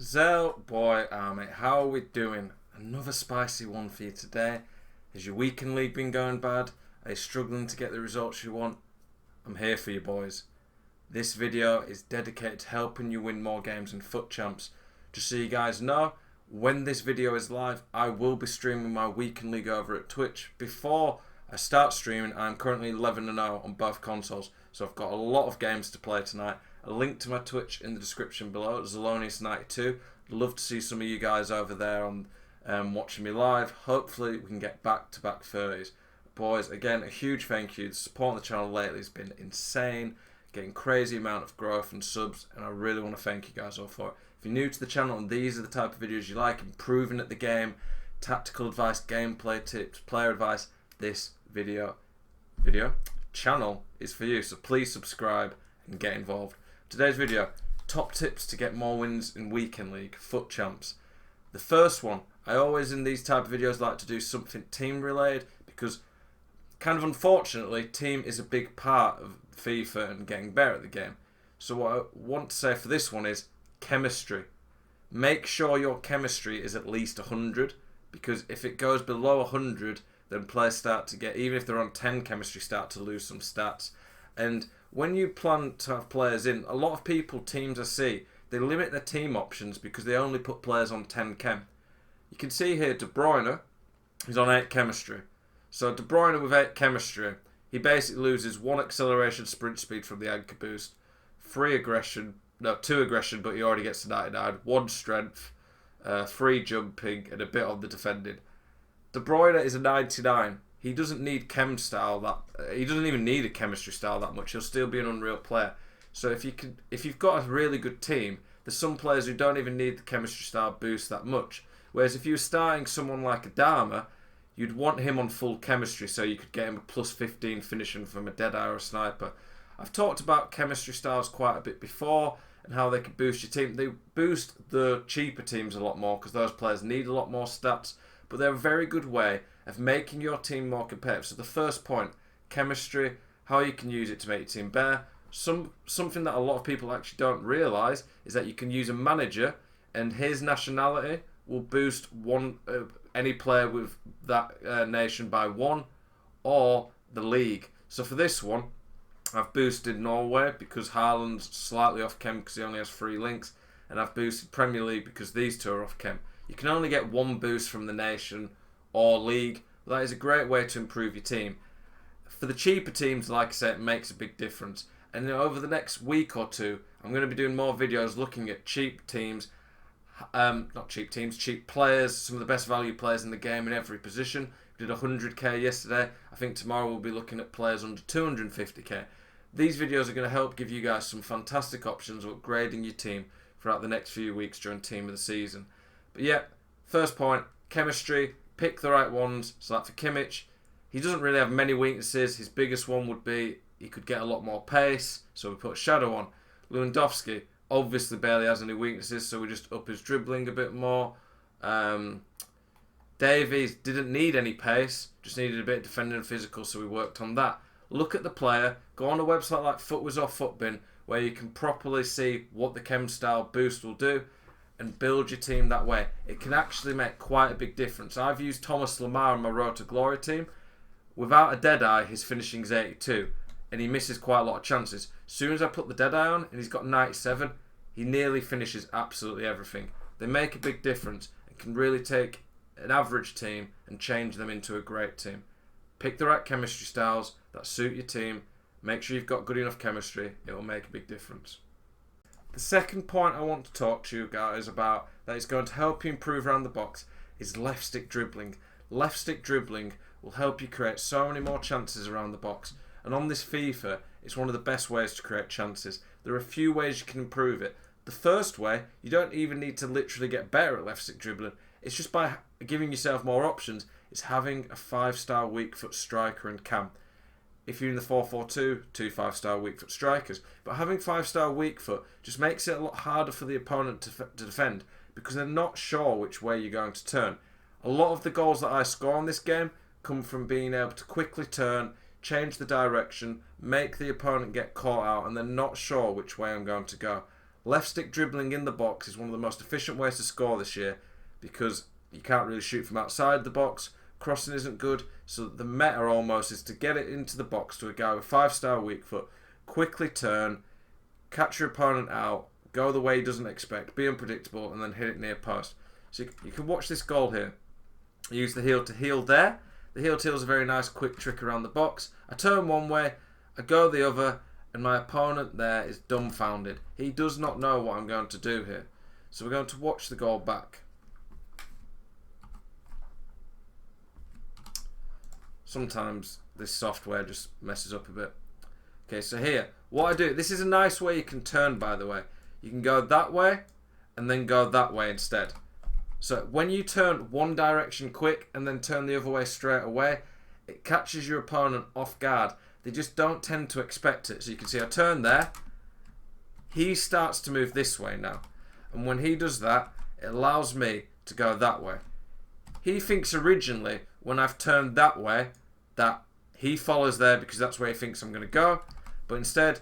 So, boy, mate, how are we doing? Another spicy one for you today. Has your weekend league been going bad? Are you struggling to get the results you want? I'm here for you, boys. This video is dedicated to helping you win more games in FUT Champs. Just so you guys know, when this video is live, I will be streaming my weekend league over at Twitch. Before I start streaming, I'm currently 11-0 on both consoles, so I've got a lot of games to play tonight. A link to my Twitch in the description below, Zelonius92. I'd love to see some of you guys over there on watching me live. Hopefully we can get back-to-back 30s. Boys, again, a huge thank you. The support on the channel lately has been insane. Getting crazy amount of growth and subs, and I really want to thank you guys all for it. If you're new to the channel and these are the type of videos you like, improving at the game, tactical advice, gameplay tips, player advice, this channel is for you. So please subscribe and get involved. Today's video, top tips to get more wins in weekend league, FUT Champs. The first one, I always in these type of videos like to do something team related because kind of unfortunately team is a big part of FIFA and getting better at the game. So what I want to say for this one is chemistry. Make sure your chemistry is at least 100, because if it goes below 100, then players start to get, even if they're on 10 chemistry, start to lose some stats. And when you plan to have players in, a lot of teams I see, they limit their team options because they only put players on 10 chem. You can see here De Bruyne is on 8 chemistry. So De Bruyne with 8 chemistry, he basically loses 1 acceleration sprint speed from the anchor boost, 2 aggression, but he already gets to 99, 1 strength, 3 jumping, and a bit on the defending. De Bruyne is a 99. He doesn't need he doesn't even need a chemistry style that much. He'll still be an unreal player. So if you've got a really good team, there's some players who don't even need the chemistry style boost that much. Whereas if you were starting someone like Adama, you'd want him on full chemistry so you could get him a plus 15 finishing from a Deadeye or a Sniper. I've talked about chemistry styles quite a bit before and how they can boost your team. They boost the cheaper teams a lot more because those players need a lot more stats, but they're a very good way of making your team more competitive. So the first point, chemistry, how you can use it to make your team better. Something that a lot of people actually don't realise is that you can use a manager and his nationality will boost any player with that nation by 1, or the league. So for this one, I've boosted Norway because Haaland's slightly off chem because he only has 3 links, and I've boosted Premier League because these 2 are off chem. You can only get 1 boost from the nation or league. That is a great way to improve your team. For the cheaper teams, like I said, it makes a big difference. And over the next week or 2, I'm going to be doing more videos looking at cheap teams, cheap players, some of the best value players in the game in every position. We did 100k yesterday. I think tomorrow we'll be looking at players under 250k. These videos are going to help give you guys some fantastic options of upgrading your team throughout the next few weeks during team of the season. But yeah, first point, chemistry, pick the right ones. So like for Kimmich, he doesn't really have many weaknesses. His biggest one would be he could get a lot more pace, so we put Shadow on. Lewandowski obviously barely has any weaknesses, so we just up his dribbling a bit more. Davies didn't need any pace, just needed a bit of defending and physical, so we worked on that. Look at the player, go on a website like FUTWIZ or FUTBIN, where you can properly see what the chem style boost will do, and build your team that way. It can actually make quite a big difference. I've used Thomas Lemar in my Road to Glory team. Without a Deadeye, his finishing is 82, and he misses quite a lot of chances. As soon as I put the Deadeye on, and he's got 97, he nearly finishes absolutely everything. They make a big difference and can really take an average team and change them into a great team. Pick the right chemistry styles that suit your team. Make sure you've got good enough chemistry. It will make a big difference. The second point I want to talk to you guys about that is going to help you improve around the box is left stick dribbling. Left stick dribbling will help you create so many more chances around the box. And on this FIFA, it's one of the best ways to create chances. There are a few ways you can improve it. The first way, you don't even need to literally get better at left stick dribbling. It's just by giving yourself more options. It's having a 5-star weak foot striker and cam. If you're in the 4-4-2, 2 5-star weak foot strikers. But having 5-star weak foot just makes it a lot harder for the opponent to defend because they're not sure which way you're going to turn. A lot of the goals that I score in this game come from being able to quickly turn, change the direction, make the opponent get caught out, and they're not sure which way I'm going to go. Left stick dribbling in the box is one of the most efficient ways to score this year because you can't really shoot from outside the box. Crossing isn't good, so the meta almost is to get it into the box to a guy with 5-star weak foot, quickly turn, catch your opponent out, go the way he doesn't expect, be unpredictable, and then hit it near post. So you can watch this goal here. I use the heel to heel there. The heel to heel is a very nice quick trick around the box. I turn one way, I go the other, and my opponent there is dumbfounded. He does not know what I'm going to do here. So we're going to watch the goal back. Sometimes this software just messes up a bit. Okay, so here, what I do, this is a nice way you can turn, by the way. You can go that way and then go that way instead. So when you turn one direction quick and then turn the other way straight away, it catches your opponent off guard. They just don't tend to expect it. So you can see I turn there. He starts to move this way now. And when he does that, it allows me to go that way. He thinks originally, when I've turned that way, that he follows there because that's where he thinks I'm going to go. But instead,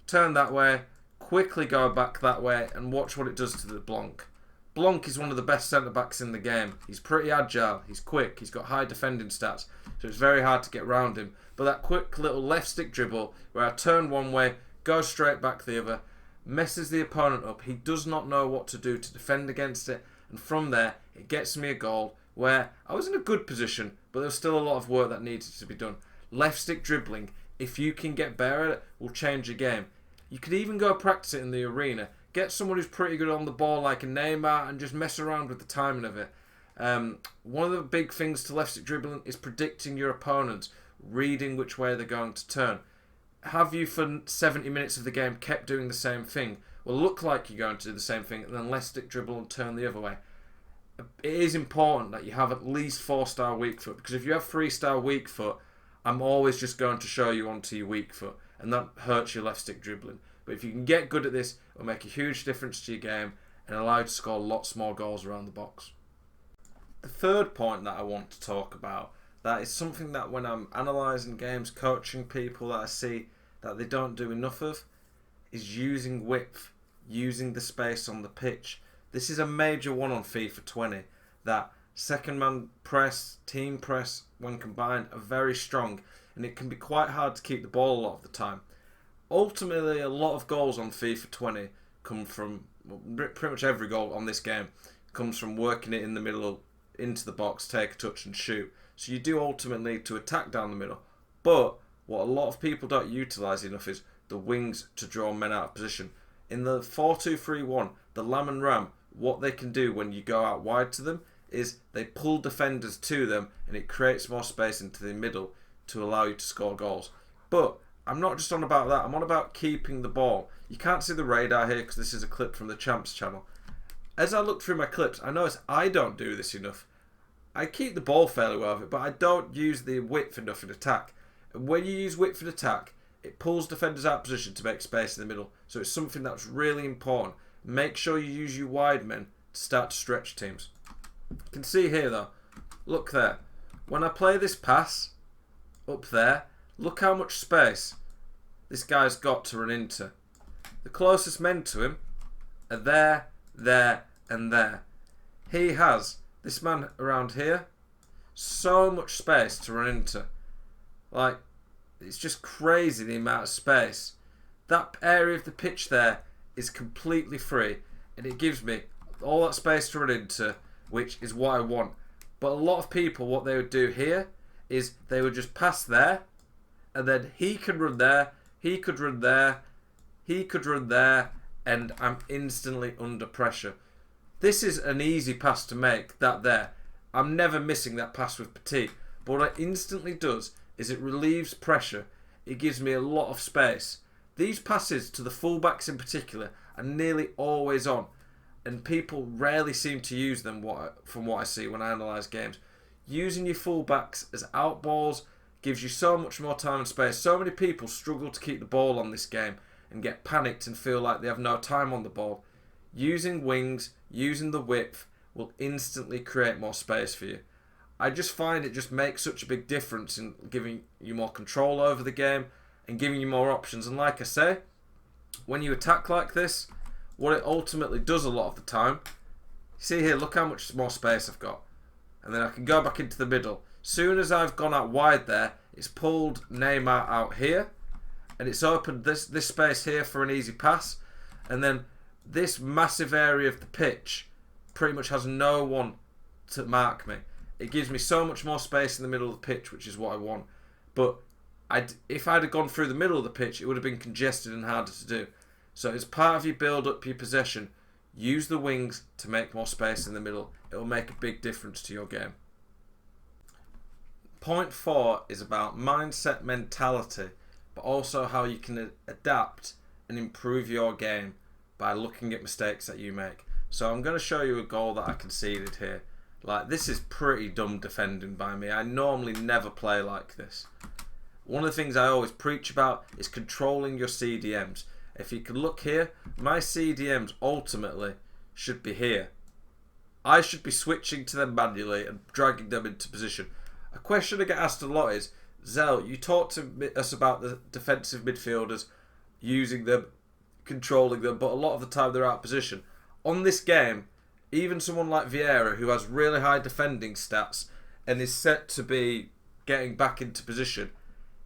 turn that way, quickly go back that way, and watch what it does to the Blanc. Blanc is one of the best centre-backs in the game. He's pretty agile, he's quick, he's got high defending stats, so it's very hard to get around him. But that quick little left stick dribble, where I turn one way, go straight back the other, messes the opponent up. He does not know what to do to defend against it, and from there, it gets me a goal where I was in a good position, but there was still a lot of work that needed to be done. Left stick dribbling, if you can get better at it, will change your game. You could even go practice it in the arena. Get someone who's pretty good on the ball like a Neymar and just mess around with the timing of it. One of the big things to left stick dribbling is predicting your opponents, reading which way they're going to turn. Have you for 70 minutes of the game kept doing the same thing? Well, look like you're going to do the same thing and then left stick dribble and turn the other way. It is important that you have at least 4-star weak foot, because if you have 3-star weak foot, I'm always just going to show you onto your weak foot, and that hurts your left stick dribbling. But if you can get good at this, it'll make a huge difference to your game and allow you to score lots more goals around the box. The third point that I want to talk about, that is something that when I'm analysing games, coaching people that I see that they don't do enough of, is using width, using the space on the pitch. This is a major one on FIFA 20, that second man press, team press, when combined, are very strong, and it can be quite hard to keep the ball a lot of the time. Ultimately, a lot of goals on FIFA 20 come from, well, pretty much every goal on this game comes from working it in the middle, into the box, take a touch and shoot. So you do ultimately need to attack down the middle. But what a lot of people don't utilise enough is the wings to draw men out of position. In the 4-2-3-1, the Lam and Ram, what they can do when you go out wide to them is they pull defenders to them, and it creates more space into the middle to allow you to score goals. But I'm not just on about that, I'm on about keeping the ball. You can't see the radar here because this is a clip from the Champs channel. As I look through my clips, I notice I don't do this enough. I keep the ball fairly well with it, but I don't use the width enough in attack. And when you use width in attack, it pulls defenders out of position to make space in the middle. So it's something that's really important. Make sure you use your wide men to start to stretch teams. You can see here though, look there. When I play this pass up there, look how much space this guy's got to run into. The closest men to him are there, there and there. He has, this man around here, so much space to run into. Like, it's just crazy the amount of space. That area of the pitch there is completely free, and it gives me all that space to run into, which is what I want. But a lot of people, what they would do here is they would just pass there, and then he could run there, he could run there, he could run there, and I'm instantly under pressure. This is an easy pass to make, that there. I'm never missing that pass with Petit, but what it instantly does is it relieves pressure. It gives me a lot of space. These passes to the fullbacks in particular are nearly always on, and people rarely seem to use them from what I see when I analyse games. Using your fullbacks as out balls gives you so much more time and space. So many people struggle to keep the ball on this game and get panicked and feel like they have no time on the ball. Using wings, using the width will instantly create more space for you. I just find it just makes such a big difference in giving you more control over the game and giving you more options. And like I say, when you attack like this, what it ultimately does a lot of the time, see here, look how much more space I've got. And then I can go back into the middle. Soon as I've gone out wide there, it's pulled Neymar out here. And it's opened this space here for an easy pass. And then this massive area of the pitch pretty much has no one to mark me. It gives me so much more space in the middle of the pitch, which is what I want. But if I'd have gone through the middle of the pitch, it would have been congested and harder to do. So as part of your build up your possession, use the wings to make more space in the middle. It will make a big difference to your game. Point 4 is about mindset, mentality, but also how you can adapt and improve your game by looking at mistakes that you make. So I'm going to show you a goal that I conceded here. Like, this is pretty dumb defending by me. I normally never play like this. One of the things I always preach about is controlling your CDMs. If you can look here, my CDMs ultimately should be here. I should be switching to them manually and dragging them into position. A question I get asked a lot is, Zel, you talked to us about the defensive midfielders, using them, controlling them, but a lot of the time they're out of position. On this game, even someone like Vieira, who has really high defending stats and is set to be getting back into position,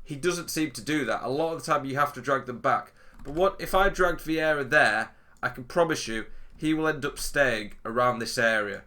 he doesn't seem to do that. A lot of the time you have to drag them back. But what if I dragged Vieira there, I can promise you he will end up staying around this area.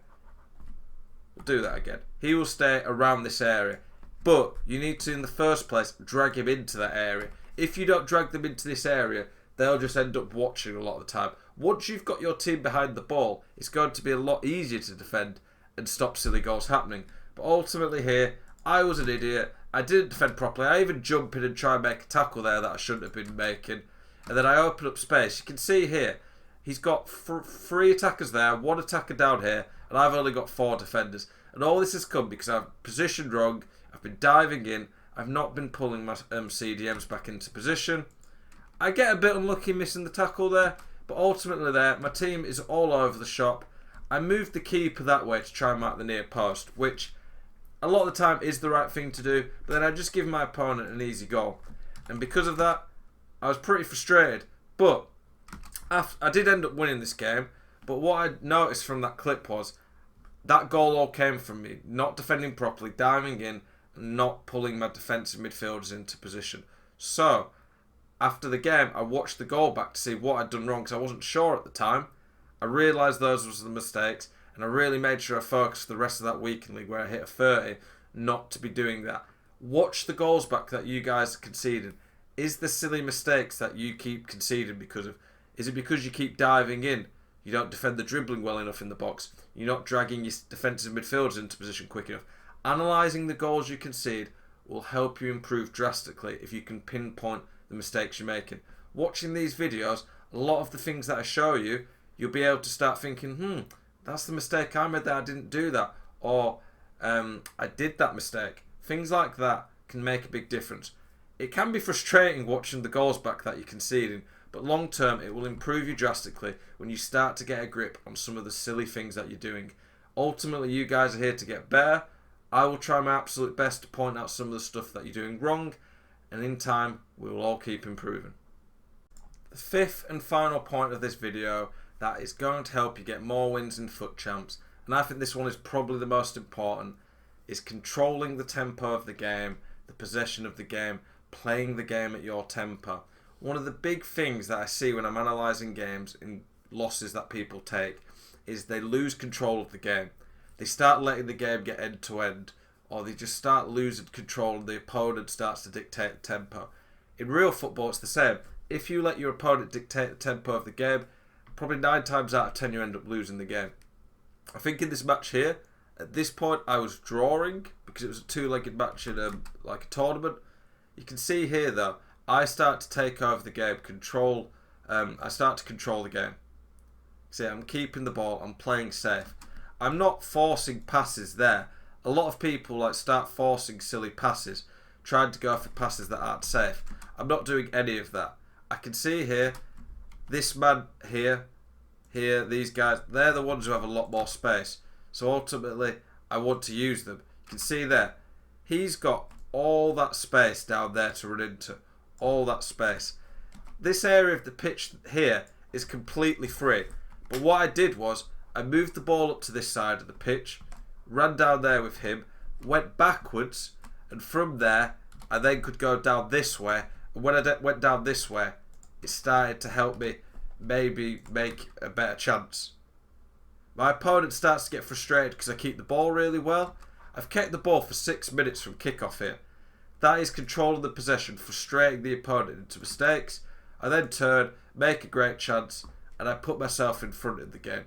We'll do that again. He will stay around this area. But you need to, in the first place, drag him into that area. If you don't drag them into this area, they'll just end up watching a lot of the time. Once you've got your team behind the ball, it's going to be a lot easier to defend and stop silly goals happening. But ultimately here, I was an idiot. I didn't defend properly. I even jump in and try and make a tackle there that I shouldn't have been making. And then I open up space. You can see here, he's got 3 attackers there, 1 attacker down here, and I've only got 4 defenders. And all this has come because I've positioned wrong, I've been diving in, I've not been pulling my CDMs back into position. I get a bit unlucky missing the tackle there, but ultimately there, my team is all over the shop. I moved the keeper that way to try and mark the near post, which a lot of the time is the right thing to do, but then I just give my opponent an easy goal. And because of that, I was pretty frustrated. But I did end up winning this game, but what I noticed from that clip was that goal all came from me not defending properly, diving in, and not pulling my defensive midfielders into position. So after the game, I watched the goal back to see what I'd done wrong because I wasn't sure at the time. I realised those was the mistakes, and I really made sure I focused the rest of that week in league where I hit a 30 not to be doing that. Watch the goals back that you guys conceded. Is the silly mistakes that you keep conceding because of? Is it because you keep diving in? You don't defend the dribbling well enough in the box. You're not dragging your defensive midfielders into position quick enough. Analysing the goals you concede will help you improve drastically if you can pinpoint the mistakes you're making. Watching these videos, a lot of the things that I show you, you'll be able to start thinking, that's the mistake I made there, I didn't do that. Or, I did that mistake. Things like that can make a big difference. It can be frustrating watching the goals back that you're conceding, but long term it will improve you drastically when you start to get a grip on some of the silly things that you're doing. Ultimately, you guys are here to get better. I will try my absolute best to point out some of the stuff that you're doing wrong, and in time, we will all keep improving. The 5th and final point of this video that is going to help you get more wins in FUT Champs, and I think this one is probably the most important, is controlling the tempo of the game, the possession of the game, playing the game at your tempo. One of the big things that I see when I'm analysing games and losses that people take is they lose control of the game. They start letting the game get end to end, or they just start losing control and the opponent starts to dictate the tempo. In real football, it's the same. If you let your opponent dictate the tempo of the game, probably 9 times out of 10 you end up losing the game. I think in this match here, at this point I was drawing because it was a 2-legged match in a tournament. You can see here though, I start to take over the game, I start to control the game. See, I'm keeping the ball, I'm playing safe. I'm not forcing passes there. A lot of people start forcing silly passes, trying to go for passes that aren't safe. I'm not doing any of that. I can see here, this man here, these guys, they're the ones who have a lot more space. So ultimately, I want to use them. You can see there, he's got all that space down there to run into. All that space. This area of the pitch here is completely free. But what I did was, I moved the ball up to this side of the pitch, ran down there with him, went backwards, and from there, I then could go down this way. And when I went down this way, it started to help me maybe make a better chance. My opponent starts to get frustrated because I keep the ball really well. I've kept the ball for 6 minutes from kickoff here. That is controlling the possession, frustrating the opponent into mistakes. I then turn, make a great chance, and I put myself in front of the game.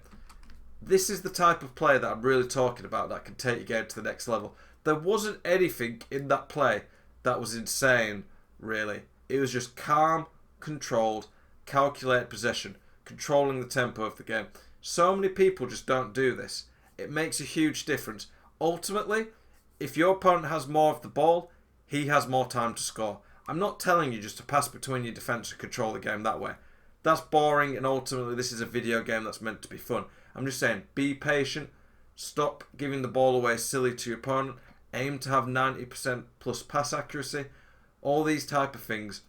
This is the type of play that I'm really talking about that can take your game to the next level. There wasn't anything in that play that was insane, really. It was just calm, controlled, calculated possession, controlling the tempo of the game. So many people just don't do this. It makes a huge difference. Ultimately, if your opponent has more of the ball, he has more time to score. I'm not telling you just to pass between your defence and control the game that way. That's boring, and ultimately this is a video game that's meant to be fun. I'm just saying, be patient. Stop giving the ball away silly to your opponent. Aim to have 90% plus pass accuracy. All these type of things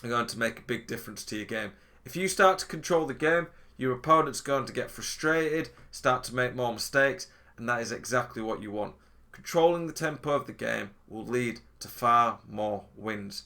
are going to make a big difference to your game. If you start to control the game, your opponent's going to get frustrated, start to make more mistakes, and that is exactly what you want. Controlling the tempo of the game will lead to far more wins.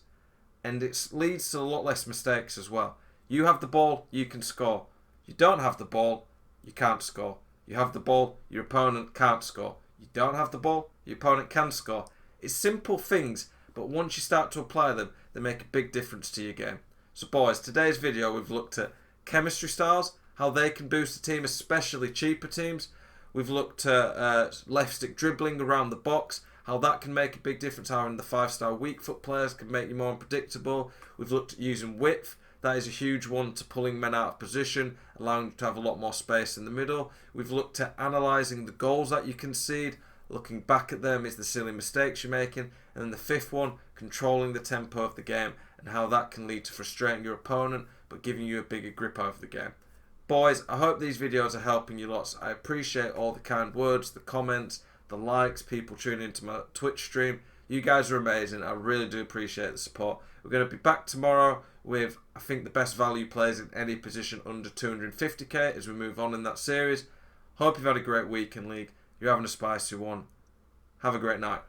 And it leads to a lot less mistakes as well. You have the ball, you can score. You don't have the ball, you can't score. You have the ball, your opponent can't score. You don't have the ball, your opponent can score. It's simple things, but once you start to apply them, they make a big difference to your game. So boys, today's video we've looked at chemistry styles, how they can boost a team, especially cheaper teams. We've looked at left stick dribbling around the box, how that can make a big difference, how in the 5-star weak foot players can make you more unpredictable. We've looked at using width. That is a huge one to pulling men out of position, allowing you to have a lot more space in the middle. We've looked at analysing the goals that you concede, looking back at them is the silly mistakes you're making. And then the fifth one, controlling the tempo of the game and how that can lead to frustrating your opponent but giving you a bigger grip over the game. Boys, I hope these videos are helping you lots. I appreciate all the kind words, the comments, the likes, people tuning into my Twitch stream. You guys are amazing. I really do appreciate the support. We're going to be back tomorrow with, I think, the best value players in any position under 250k as we move on in that series. Hope you've had a great week in League. You're having a spicy one. Have a great night.